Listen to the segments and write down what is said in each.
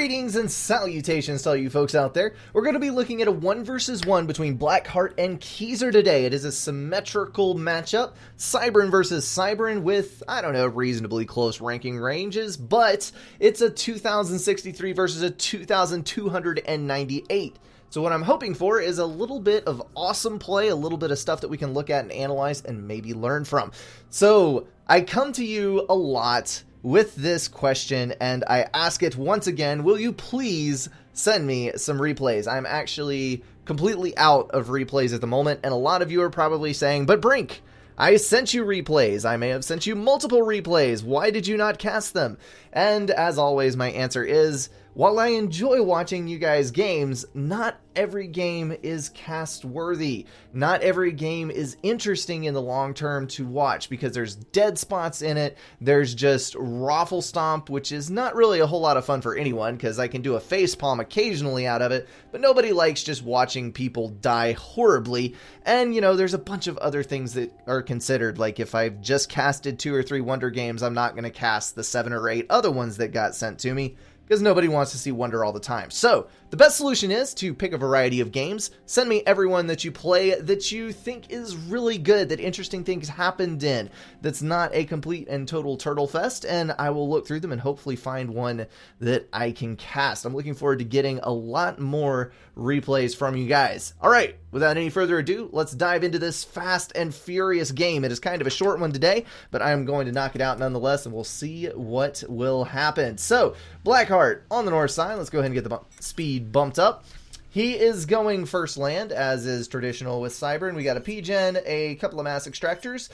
Greetings and salutations to all you folks out there. We're going to be looking at a 1 versus 1 between Blackheart and Keyser today. It is a symmetrical matchup, Cybran versus Cybran with, I don't know, reasonably close ranking ranges, but it's a 2063 versus a 2298. So what I'm hoping for is a little bit of awesome play, a little bit of stuff that we can look at and analyze and maybe learn from. So I come to you a lot with this question, and I ask it once again, will you please send me some replays? I'm actually completely out of replays at the moment, and a lot of you are probably saying, but Brink, I sent you replays. I may have sent you multiple replays. Why did you not cast them? And as always, my answer is, while I enjoy watching you guys' games, not every game is cast worthy. Not every game is interesting in the long term to watch because there's dead spots in it. There's just raffle stomp, which is not really a whole lot of fun for anyone because I can do a facepalm occasionally out of it, but nobody likes just watching people die horribly. And, you know, there's a bunch of other things that are considered. Like if I've just casted 2 or 3 Wonder games, I'm not going to cast the 7 or 8 other ones that got sent to me, because nobody wants to see Wonder all the time. So, the best solution is to pick a variety of games, send me everyone that you play that you think is really good, that interesting things happened in, that's not a complete and total turtle fest, and I will look through them and hopefully find one that I can cast. I'm looking forward to getting a lot more replays from you guys. Alright, without any further ado, let's dive into this fast and furious game. It is kind of a short one today, but I am going to knock it out nonetheless, and we'll see what will happen. So, Blackheart on the north side. Let's go ahead and get the speed bumped up. He is going first land, as is traditional with Cybran. We got a P-Gen, a couple of mass extractors,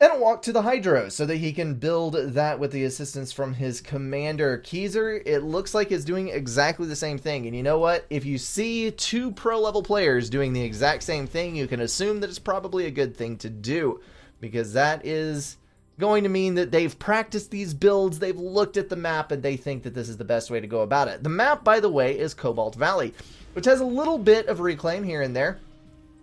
and a walk to the Hydro so that he can build that with the assistance from his commander. Keyser, it looks like, is doing exactly the same thing. And you know what? If you see 2 pro-level players doing the exact same thing, you can assume that it's probably a good thing to do, because that is going to mean that they've practiced these builds, they've looked at the map, and they think that this is the best way to go about it. The map, by the way, is Cobalt Valley, which has a little bit of reclaim here and there.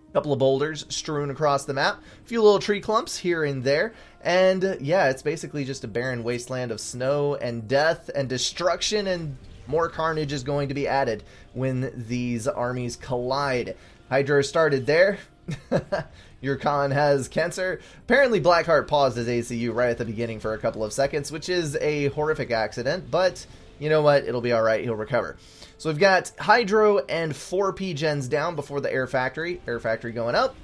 A couple of boulders strewn across the map, a few little tree clumps here and there, and yeah, it's basically just a barren wasteland of snow and death and destruction, and more carnage is going to be added when these armies collide. Hydro started there. Your con has cancer. Apparently Blackheart paused his ACU right at the beginning for a couple of seconds, which is a horrific accident, but you know what? It'll be alright. He'll recover. So we've got Hydro and 4 P-Gens down before the Air Factory. Air Factory going up.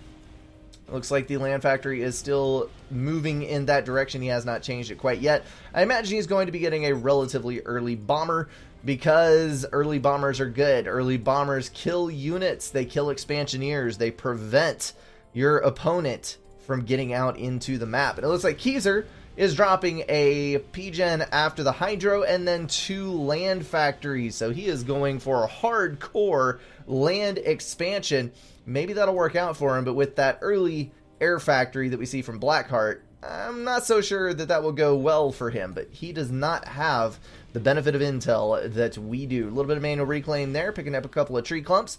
Looks like the Land Factory is still moving in that direction. He has not changed it quite yet. I imagine he's going to be getting a relatively early bomber, because early bombers are good. Early bombers kill units. They kill expansioneers. They prevent your opponent from getting out into the map. And it looks like Keyser is dropping a P-Gen after the Hydro and then 2 land factories. So he is going for a hardcore land expansion. Maybe that'll work out for him, but with that early air factory that we see from Blackheart, I'm not so sure that that will go well for him, but he does not have the benefit of intel that we do. A little bit of manual reclaim there, picking up a couple of tree clumps.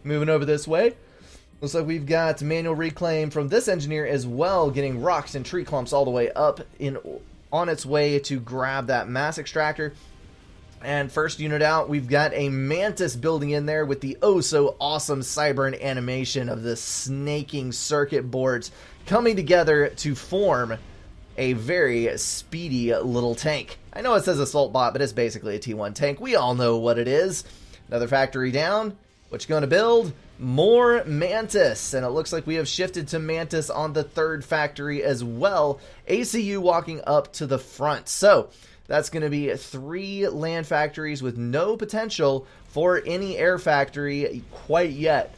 Moving over this way. Looks like we've got manual reclaim from this engineer as well, getting rocks and tree clumps all the way up on its way to grab that mass extractor. And first unit out, we've got a Mantis building in there with the oh-so-awesome Cybran animation of the snaking circuit boards coming together to form a very speedy little tank. I know it says Assault Bot, but it's basically a T1 tank. We all know what it is. Another factory down. What you going to build? More Mantis, and it looks like we have shifted to Mantis on the 3rd factory as well. ACU walking up to the front. So that's going to be 3 land factories with no potential for any air factory quite yet.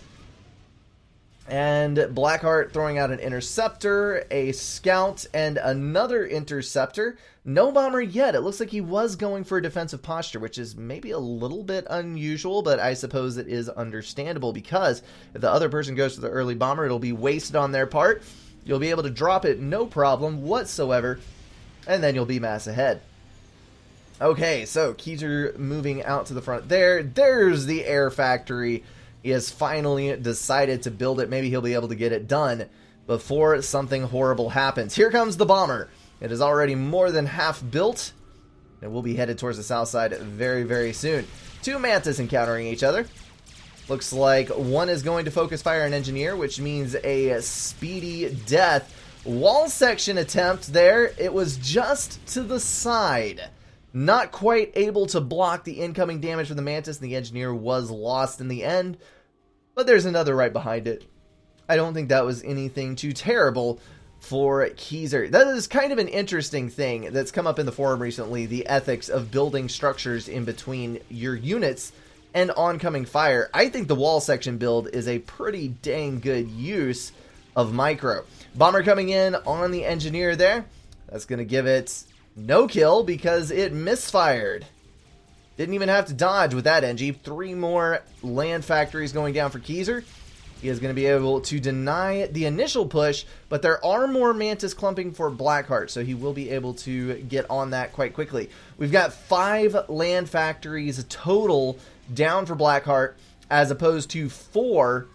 And Blackheart throwing out an interceptor, a scout, and another interceptor. No bomber yet. It looks like he was going for a defensive posture, which is maybe a little bit unusual, but I suppose it is understandable, because if the other person goes to the early bomber, it'll be wasted on their part. You'll be able to drop it no problem whatsoever, and then you'll be mass ahead. Okay, so Keyser moving out to the front there. There's the air factory. He has finally decided to build it. Maybe he'll be able to get it done before something horrible happens. Here comes the bomber. It is already more than half built. And we'll be headed towards the south side very, very soon. Two Mantis encountering each other. Looks like one is going to focus fire an engineer, which means a speedy death. Wall section attempt there. It was just to the side. Not quite able to block the incoming damage from the Mantis, and the engineer was lost in the end. But there's another right behind it. I don't think that was anything too terrible for Keezer. That is kind of an interesting thing that's come up in the forum recently, the ethics of building structures in between your units and oncoming fire. I think the wall section build is a pretty dang good use of micro. Bomber coming in on the engineer there. That's going to give it no kill because it misfired. Didn't even have to dodge with that Engie. 3 more land factories going down for Keezer. He is going to be able to deny the initial push, but there are more Mantis clumping for Blackheart, so he will be able to get on that quite quickly. We've got 5 land factories total down for Blackheart, as opposed to 4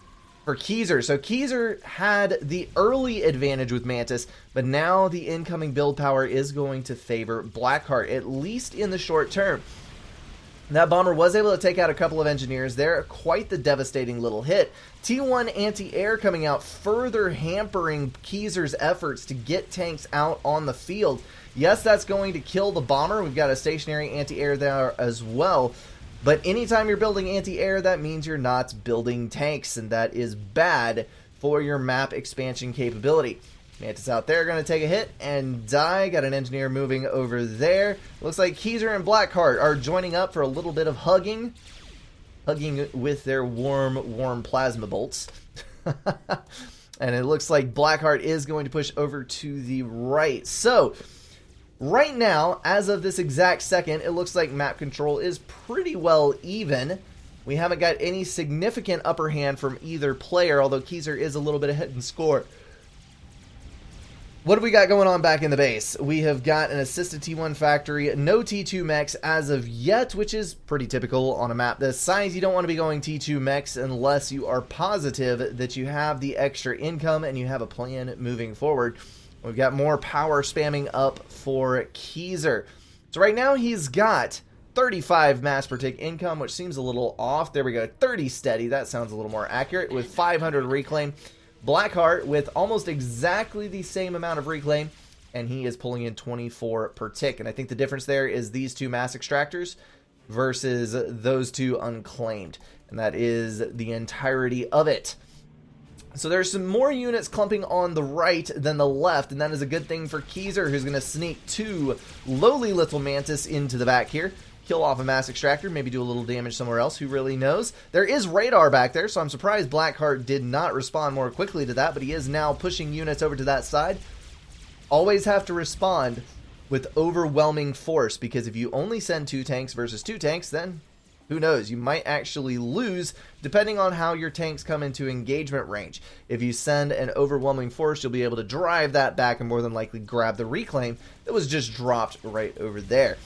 for Keezer. So Keezer had the early advantage with Mantis, but now the incoming build power is going to favor Blackheart, at least in the short term. That bomber was able to take out a couple of engineers there. Quite the devastating little hit. T1 anti-air coming out, further hampering Keezer's efforts to get tanks out on the field. Yes, that's going to kill the bomber. We've got a stationary anti-air there as well. But anytime you're building anti-air, that means you're not building tanks, and that is bad for your map expansion capability. Mantis out there going to take a hit and die. Got an engineer moving over there. Looks like Keezer and Blackheart are joining up for a little bit of hugging. Hugging with their warm plasma bolts. And it looks like Blackheart is going to push over to the right. So, right now, as of this exact second, it looks like map control is pretty well even. We haven't got any significant upper hand from either player, although Keezer is a little bit ahead in score. What have we got going on back in the base? We have got an assisted T1 factory, no T2 mechs as of yet, which is pretty typical on a map this size. You don't want to be going T2 mechs unless you are positive that you have the extra income and you have a plan moving forward. We've got more power spamming up for Keezer. So right now he's got 35 mass per tick income, which seems a little off. There we go, 30 steady. That sounds a little more accurate, with 500 reclaim. Blackheart with almost exactly the same amount of reclaim, and he is pulling in 24 per tick. And I think the difference there is these 2 mass extractors versus those 2 unclaimed. And that is the entirety of it. So there's some more units clumping on the right than the left, and that is a good thing for Keezer, who's going to sneak 2 lowly little Mantis into the back here. Kill off a mass extractor, maybe do a little damage somewhere else, who really knows. There is radar back there, so I'm surprised Blackheart did not respond more quickly to that, but he is now pushing units over to that side. Always have to respond with overwhelming force, because if you only send 2 tanks versus 2 tanks, then who knows, you might actually lose depending on how your tanks come into engagement range. If you send an overwhelming force, you'll be able to drive that back and more than likely grab the reclaim that was just dropped right over there.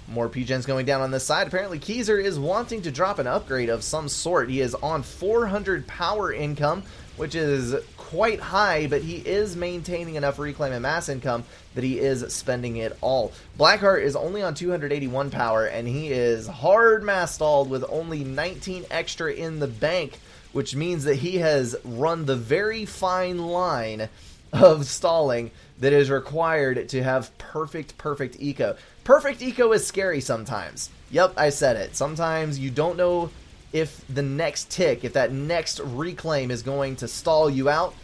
More PGens going down on this side. Apparently Keezer is wanting to drop an upgrade of some sort. He is on 400 power income, which is quite high, but he is maintaining enough reclaim and mass income that he is spending it all. Blackheart is only on 281 power, and he is hard mass stalled with only 19 extra in the bank, which means that he has run the very fine line of stalling that is required to have perfect eco. Perfect eco is scary sometimes. Yep, I said it. Sometimes you don't know if the next tick, if that next reclaim is going to stall you out.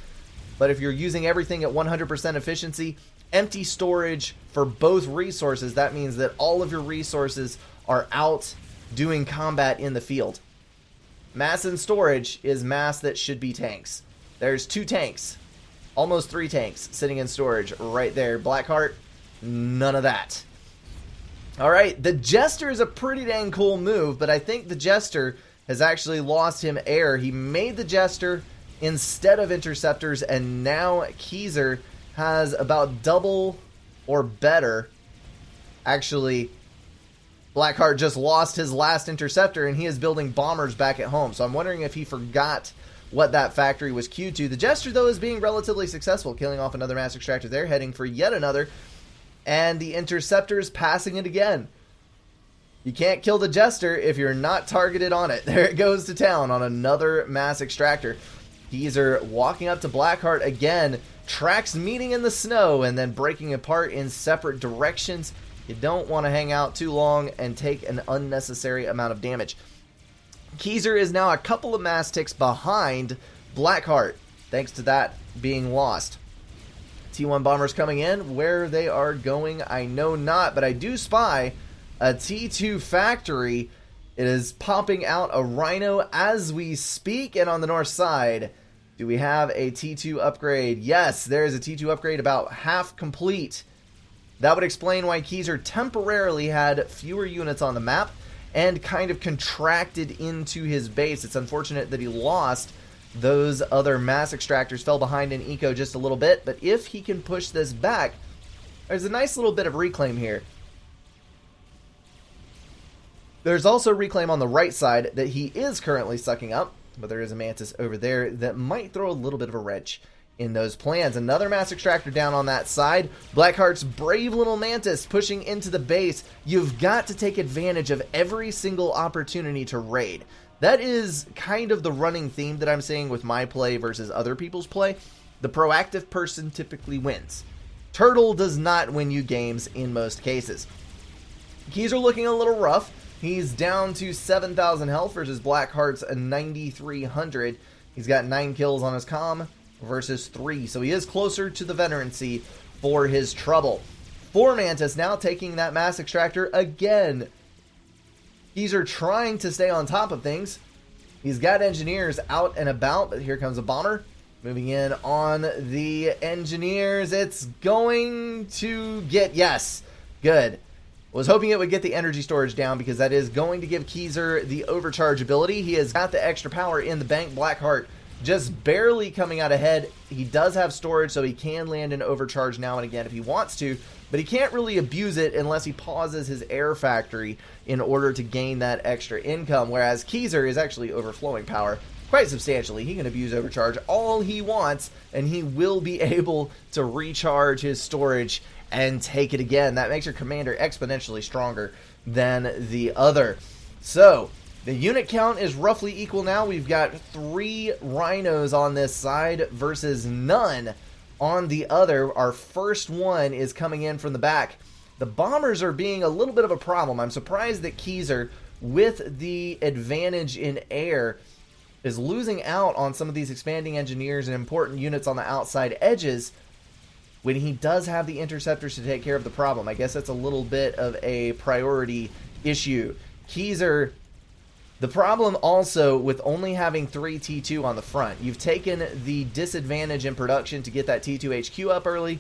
But if you're using everything at 100% efficiency, empty storage for both resources, that means that all of your resources are out doing combat in the field. Mass and storage is mass that should be tanks. There's 2 tanks. Almost 3 tanks sitting in storage right there. Blackheart, none of that. Alright, the Jester is a pretty dang cool move, but I think the Jester has actually lost him air. He made the Jester instead of interceptors, and now Keezer has about double or better. Actually, Blackheart just lost his last interceptor, and he is building bombers back at home. So I'm wondering if he forgot what that factory was queued to. The Jester, though, is being relatively successful, killing off another mass extractor there, heading for yet another. And the interceptors passing it again. You can't kill the Jester if you're not targeted on it. There it goes to town on another mass extractor. Geezer walking up to Blackheart again. Tracks meeting in the snow and then breaking apart in separate directions. You don't want to hang out too long and take an unnecessary amount of damage. Geezer is now a couple of mass ticks behind Blackheart, thanks to that being lost. T1 bombers coming in. Where they are going, I know not, but I do spy a T2 factory. It is popping out a Rhino as we speak, and on the north side, do we have a T2 upgrade? Yes, there is a T2 upgrade about half complete. That would explain why Geezer temporarily had fewer units on the map and kind of contracted into his base. It's unfortunate that he lost those other mass extractors, fell behind in eco just a little bit, but if he can push this back, there's a nice little bit of reclaim here. There's also reclaim on the right side that he is currently sucking up, but there is a Mantis over there that might throw a little bit of a wrench in those plans. Another mass extractor down on that side. Blackheart's brave little Mantis pushing into the base. You've got to take advantage of every single opportunity to raid. That is kind of the running theme that I'm seeing with my play versus other people's play. The proactive person typically wins. Turtle does not win you games in most cases. Geezer looking a little rough. He's down to 7,000 health versus Blackheart's 9,300. He's got 9 kills on his comm versus 3, so he is closer to the veterancy for his trouble. 4 Mantis now taking that mass extractor again. Geezer trying to stay on top of things. He's got engineers out and about, but here comes a bomber. Moving in on the engineers. It's going to get, yes, good. Was hoping it would get the energy storage down because that is going to give Geezer the overcharge ability. He has got the extra power in the bank. Blackheart just barely coming out ahead. He does have storage, so he can land an overcharge now and again if he wants to, but he can't really abuse it unless he pauses his air factory in order to gain that extra income, whereas Geezer is actually overflowing power quite substantially. He can abuse overcharge all he wants, and he will be able to recharge his storage and take it again. That makes your commander exponentially stronger than the other. So the unit count is roughly equal now. We've got 3 rhinos on this side versus none on the other. Our first one is coming in from the back. The bombers are being a little bit of a problem. I'm surprised that Geezer, with the advantage in air, is losing out on some of these expanding engineers and important units on the outside edges when he does have the interceptors to take care of the problem. I guess that's a little bit of a priority issue. Geezer, the problem also with only having 3 T2 on the front, you've taken the disadvantage in production to get that T2 HQ up early,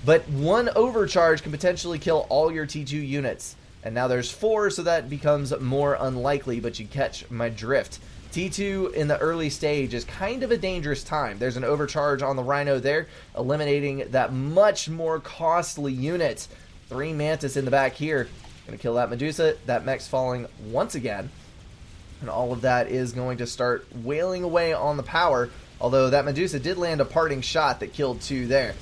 but 1 overcharge can potentially kill all your T2 units. And now there's 4, so that becomes more unlikely, but you catch my drift. T2 in the early stage is kind of a dangerous time. There's an overcharge on the Rhino there, eliminating that much more costly unit. 3 Mantis in the back here. Gonna kill that Medusa. That mech's falling once again. And all of that is going to start wailing away on the power, although that Medusa did land a parting shot that killed 2 there.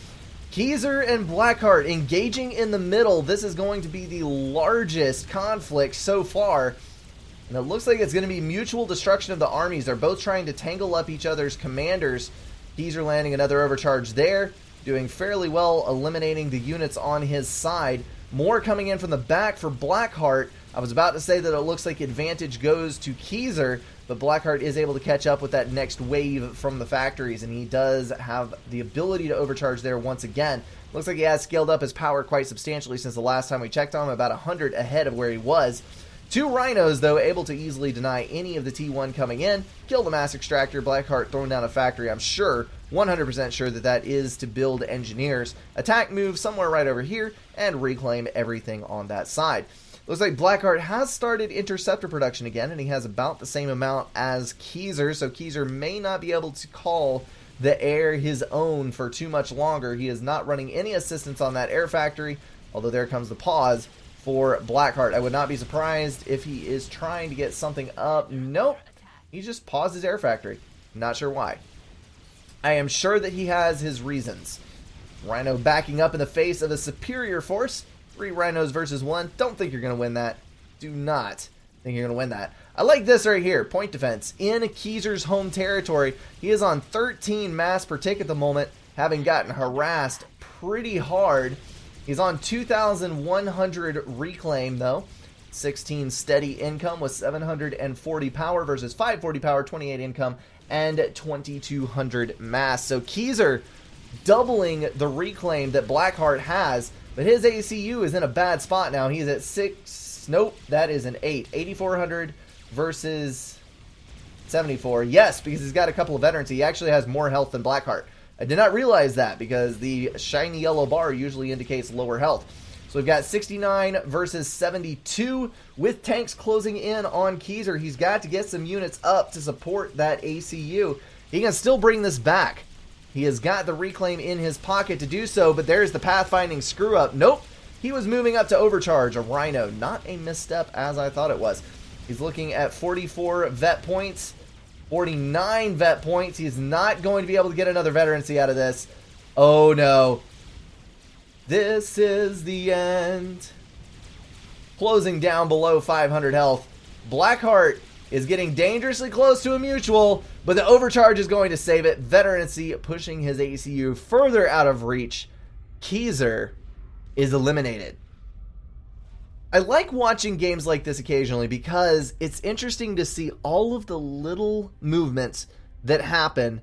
Geezer and Blackheart engaging in the middle. This is going to be the largest conflict so far. And it looks like it's going to be mutual destruction of the armies. They're both trying to tangle up each other's commanders. Geezer landing another overcharge there. Doing fairly well, eliminating the units on his side. More coming in from the back for Blackheart. I was about to say that it looks like advantage goes to Geezer, but Blackheart is able to catch up with that next wave from the factories, and he does have the ability to overcharge there once again. Looks like he has scaled up his power quite substantially since the last time we checked on him, about 100 ahead of where he was. 2 rhinos, though, able to easily deny any of the T1 coming in. Kill the mass extractor. Blackheart throwing down a factory. I'm sure, 100% sure that that is to build engineers. Attack move somewhere right over here and reclaim everything on that side. Looks like Blackheart has started interceptor production again, and he has about the same amount as Geezer, so Geezer may not be able to call the air his own for too much longer. He is not running any assistance on that air factory, although there comes the pause for Blackheart. I would not be surprised if he is trying to get something up. Nope. He just paused his air factory. Not sure why. I am sure that he has his reasons. Rhino backing up in the face of a superior force. 3 rhinos versus 1. Don't think you're going to win that. do not think you're going to win that. I like this right here. Point defense in Keezer's home territory. He is on 13 mass per tick at the moment, having gotten harassed pretty hard. He's on 2,100 reclaim though. 16 steady income with 740 power versus 540 power, 28 income, and 2,200 mass. So Keezer doubling the reclaim that Blackheart has, but his ACU is in a bad spot now. He's at 6. Nope, that is an 8. 8,400 versus 74. Yes, because he's got a couple of veterans. He actually has more health than Blackheart. I did not realize that because the shiny yellow bar usually indicates lower health. So we've got 69 versus 72 with tanks closing in on Keezer. He's got to get some units up to support that ACU. He can still bring this back. He has got the reclaim in his pocket to do so, but there's the pathfinding screw up. Nope, he was moving up to overcharge a Rhino. Not a misstep as I thought it was. He's looking at 44 vet points, 49 vet points. He's not going to be able to get another veterancy out of this. Oh no. This is the end. Closing down below 500 health. Blackheart is getting dangerously close to a mutual, but the overcharge is going to save it. Veterancy pushing his ACU further out of reach. Keezer is eliminated. I like watching games like this occasionally because it's interesting to see all of the little movements that happen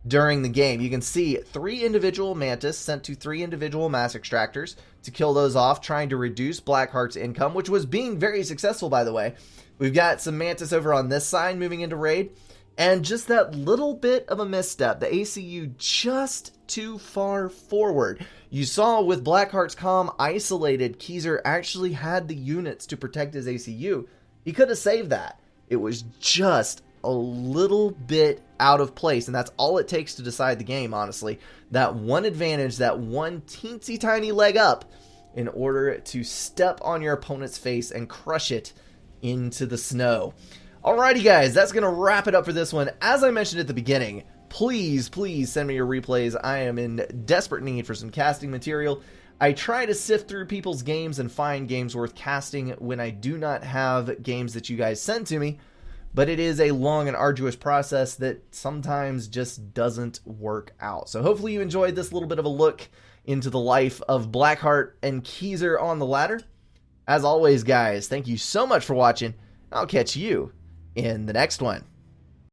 during the game. You can see 3 individual Mantis sent to 3 individual Mass Extractors to kill those off, trying to reduce Blackheart's income, which was being very successful, by the way. We've got some Mantis over on this side moving into raid, and just that little bit of a misstep, the ACU just too far forward. You saw with Blackheart's comm isolated, Keezer actually had the units to protect his ACU. He could have saved that. It was just a little bit out of place, and that's all it takes to decide the game, honestly. That one advantage, that one teensy tiny leg up in order to step on your opponent's face and crush it into the snow. Alrighty guys, that's going to wrap it up for this one. As I mentioned at the beginning, please send me your replays. I am in desperate need for some casting material. I try to sift through people's games and find games worth casting when I do not have games that you guys send to me. But it is a long and arduous process that sometimes just doesn't work out. So hopefully you enjoyed this little bit of a look into the life of Blackheart and Keezer on the ladder. As always, guys, thank you so much for watching. I'll catch you in the next one.